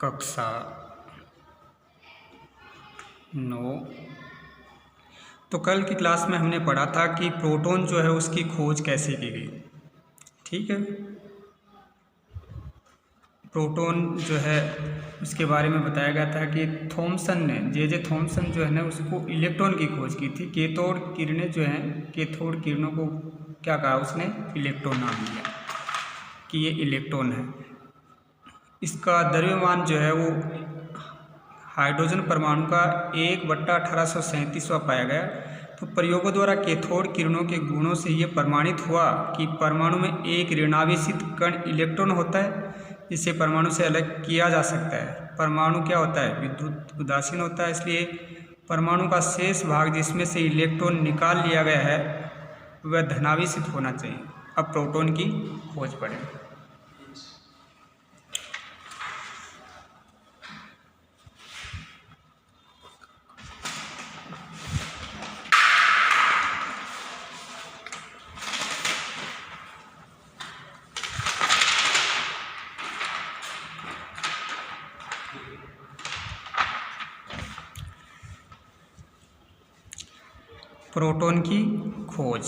कक्षा 9। तो कल की क्लास में हमने पढ़ा था कि प्रोटॉन जो है उसकी खोज कैसे की गई। ठीक है, प्रोटॉन जो है उसके बारे में बताया गया था कि थॉमसन ने जे थॉमसन जो है ना उसको इलेक्ट्रॉन की खोज की थी। कैथोड किरणें जो हैं, कैथोड किरणों को क्या कहा उसने, इलेक्ट्रॉन नाम दिया कि ये इलेक्ट्रॉन है। इसका द्रव्यमान जो है वो हाइड्रोजन परमाणु का 1/1837वां पाया गया। तो प्रयोगों द्वारा कैथोड किरणों के गुणों से ये प्रमाणित हुआ कि परमाणु में एक ऋणावेशित कण इलेक्ट्रॉन होता है जिसे परमाणु से अलग किया जा सकता है। परमाणु क्या होता है, विद्युत उदासीन होता है, इसलिए परमाणु का शेष भाग जिसमें से इलेक्ट्रॉन निकाल लिया गया है वह धनावेशित होना चाहिए। अब प्रोटॉन की खोज पढ़ें। प्रोटॉन की खोज।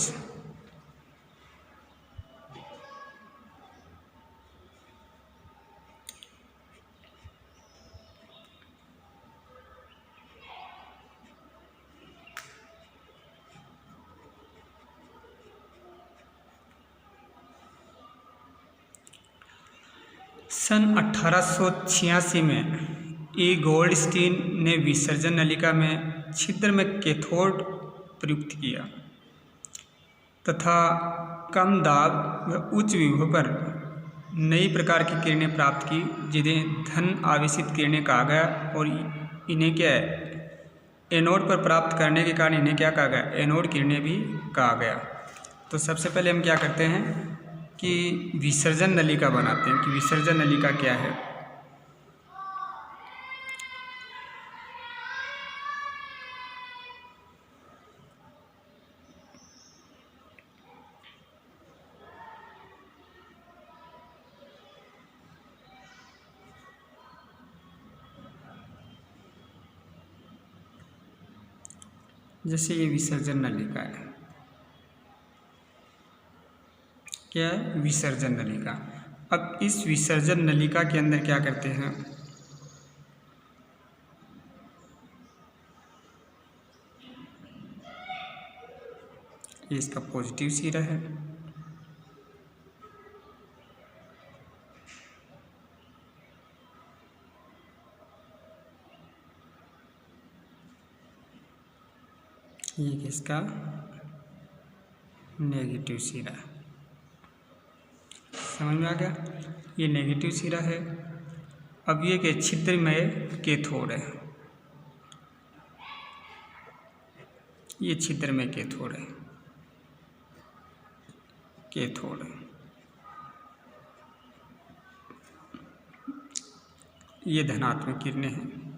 सन 1886 में ई गोल्डस्टीन ने विसर्जन नलिका में छिद्र में कैथोड प्रयुक्त किया तथा कम दाब व उच्च विभव पर नई प्रकार की किरणें प्राप्त की जिन्हें धन आवेशित किरणें कहा गया। और इन्हें क्या है, एनोड पर प्राप्त करने के कारण इन्हें क्या कहा गया, एनोड किरणें भी कहा गया। तो सबसे पहले हम क्या करते हैं कि विसर्जन नलिका बनाते हैं कि विसर्जन नलिका क्या है। जैसे ये विसर्जन नलिका है, क्या है, विसर्जन नलिका। अब इस विसर्जन नलिका के अंदर क्या करते हैं, ये इसका पॉजिटिव सिरा है, ये इसका नेगेटिव सिरा है। समझ में आ गया, ये नेगेटिव सिरा है। अब ये के छिद्र में कैथोड है, ये छिद्र में कैथोड है, कैथोड है। ये धनात्मक किरणें हैं,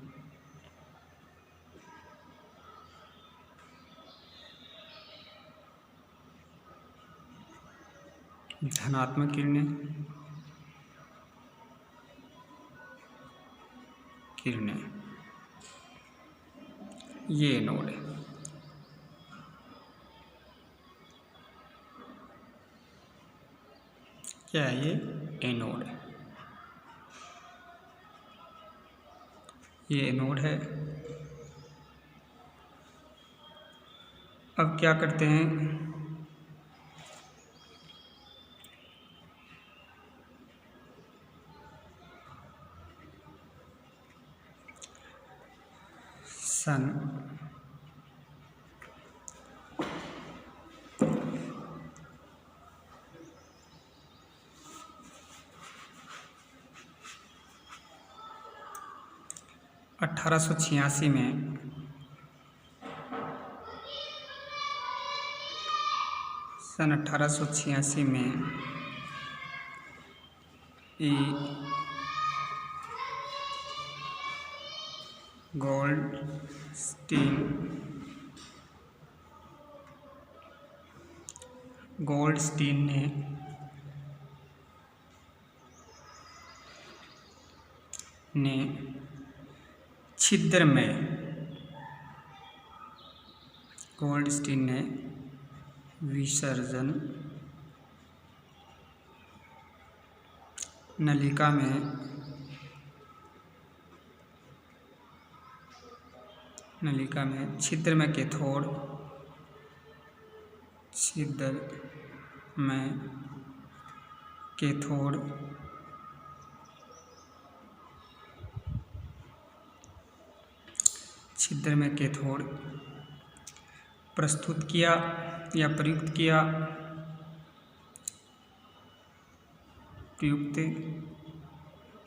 धनात्मक किरणें, किरणें, ये एनोड है। क्या है, ये एनोड है, ये एनोड है। अब क्या करते हैं, सन 1886 में सन 1886 में ई गोल्डस्टीन ने ने छिद्र में गोल्डस्टीन ने विसर्जन नलिका में छिद्र में कैथोड छिद्र में कैथोड छिद्र में कैथोड प्रस्तुत किया या प्रयुक्त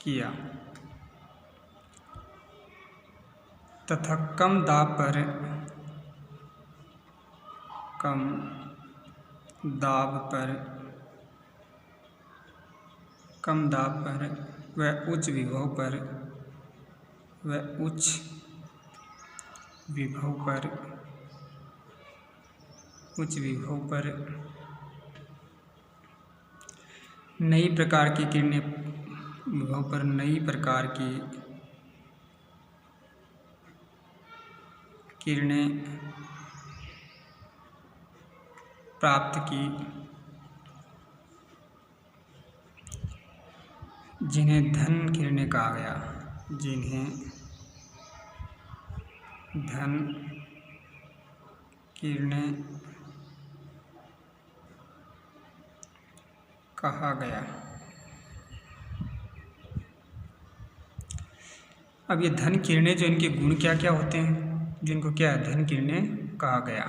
किया तथा कम दाब पर व उच्च विभव पर नई प्रकार की किरणें प्राप्त की, जिन्हें धन किरणें कहा गया। अब ये धन किरणें जो इनके गुण क्या क्या होते हैं, जिनको क्या धन किरणें कहा गया।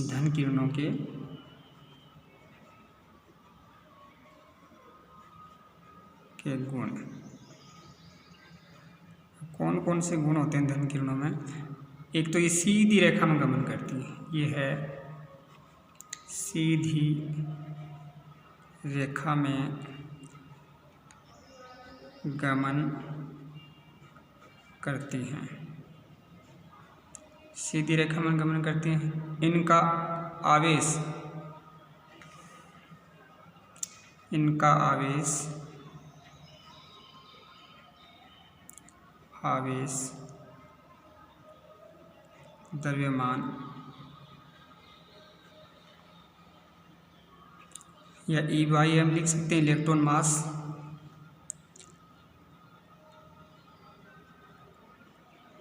धन किरणों के गुण कौन कौन से गुण होते हैं धन किरणों में। एक तो ये सीधी रेखा में गमन करती है, ये है सीधी रेखा में गमन करती हैं। सीधी रेखा में गमन करती हैं। इनका आवेश द्रव्यमान या E/y हम लिख सकते हैं इलेक्ट्रॉन मास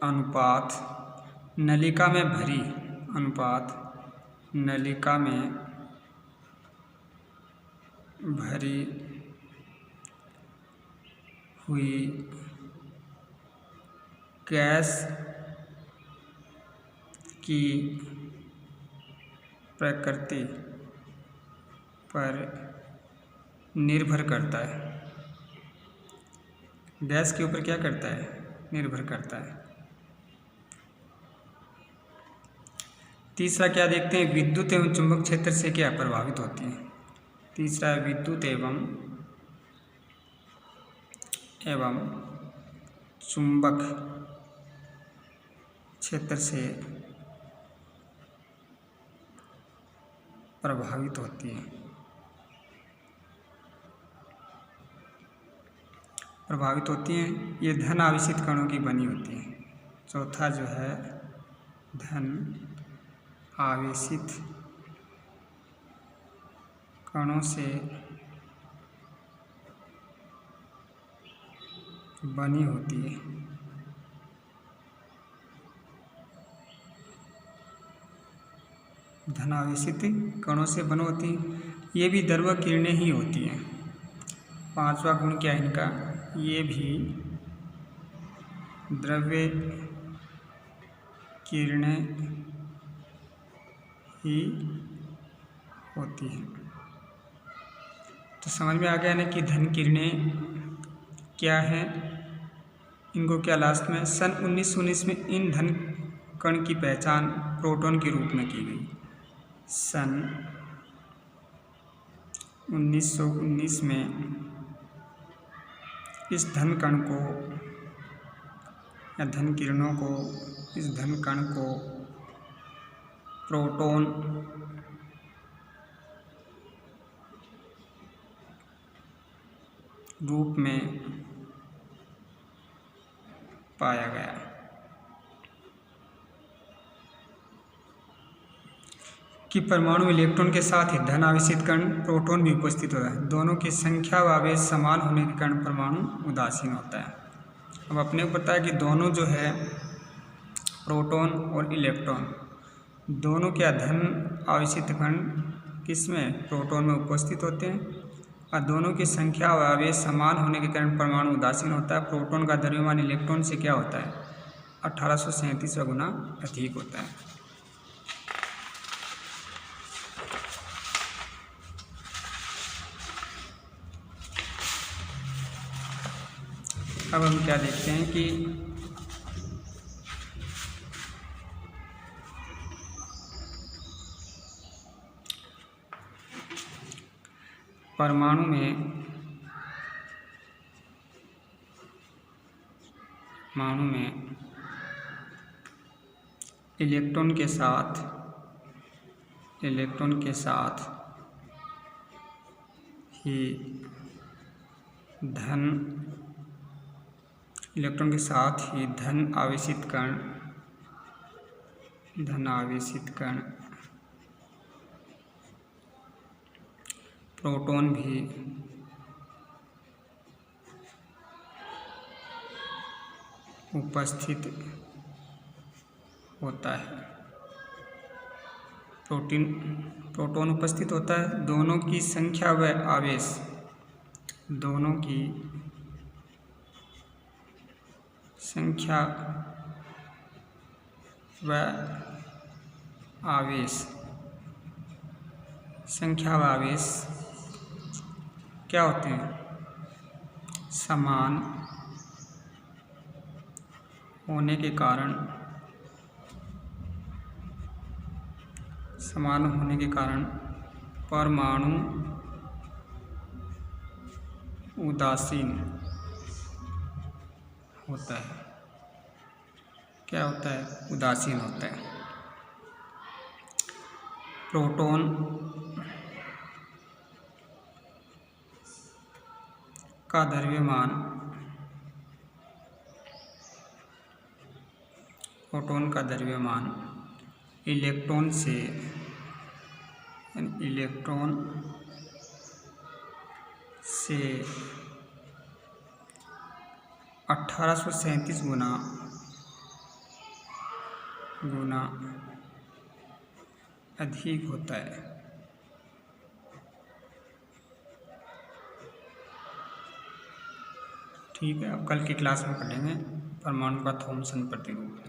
अनुपात नलिका में भरी हुई गैस की प्रकृति पर निर्भर करता है। गैस के ऊपर क्या करता है, निर्भर करता है। तीसरा क्या देखते हैं, विद्युत एवं चुंबक क्षेत्र से क्या प्रभावित होती है। तीसरा है विद्युत एवं चुंबक क्षेत्र से प्रभावित होती है। ये धन आवेशित कणों की बनी होती है। चौथा जो है धन आवेशित कणों से बनी होती है। धन आवेशित कणों से बनी होती है। ये भी द्रव्य किरणें ही होती हैं। पांचवा गुण क्या है इनका, ये भी द्रव्य किरणें ही होती हैं। तो समझ में आ गया ना कि धन किरणें क्या है। इनको क्या लास्ट में सन 1919 में इन धन कण की पहचान प्रोटॉन के रूप में की गई। सन 1919 में इस धन कण को या धन किरणों को, इस धन कण को प्रोटॉन रूप में पाया गया। कि परमाणु इलेक्ट्रॉन के साथ ही धन आवेशित कण प्रोटॉन भी उपस्थित होता है। दोनों की संख्या व आवेश समान होने के कारण परमाणु उदासीन होता है। अब अपने को पता है कि दोनों जो है प्रोटॉन और इलेक्ट्रॉन दोनों के धन आवेशित कण किसमें प्रोटॉन में उपस्थित होते हैं और दोनों की संख्या व आवेश समान होने के कारण परमाणु उदासीन होता है। प्रोटॉन का द्रव्यमान इलेक्ट्रॉन से क्या होता है 1837 गुना अधिक होता है। अब हम क्या देखते हैं कि परमाणु में इलेक्ट्रॉन के साथ ही धन आवेशित कण प्रोटॉन भी उपस्थित होता है। प्रोटॉन उपस्थित होता है। दोनों की संख्या व आवेश क्या होते हैं समान होने के कारण परमाणु उदासीन होता है। क्या होता है उदासीन होता है। प्रोटॉन का द्रव्यमान इलेक्ट्रॉन से 1837 गुना अधिक होता है। ठीक है, अब कल की क्लास में पढ़ेंगे परमाणु का थॉमसन प्रतिरूप।